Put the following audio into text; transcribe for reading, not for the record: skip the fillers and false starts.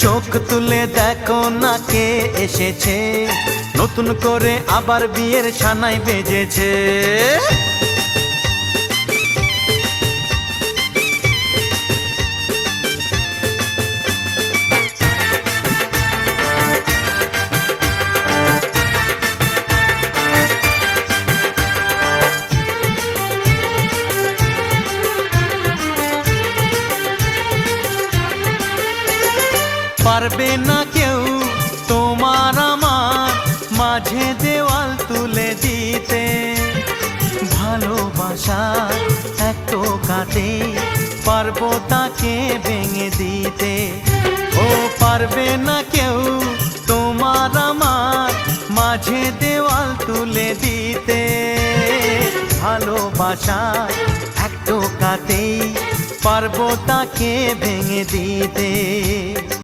চোখ তুলে দেখো না কে এসেছে, নতুন করে আবার বিয়ের সানাই বেজেছে। পারবে না কেউ তোমার আমার মাঝে দেওয়াল তুলে দিতে, ভালোবাসা এক টোকাতে পারবো তাকে ভেঙে দিতে। ও পারবে না কেউ তোমার আমার মাঝে দেওয়াল তুলে দিতে, ভালোবাসা এক টোকাতেই পারবো তাকে ভেঙে দিতে।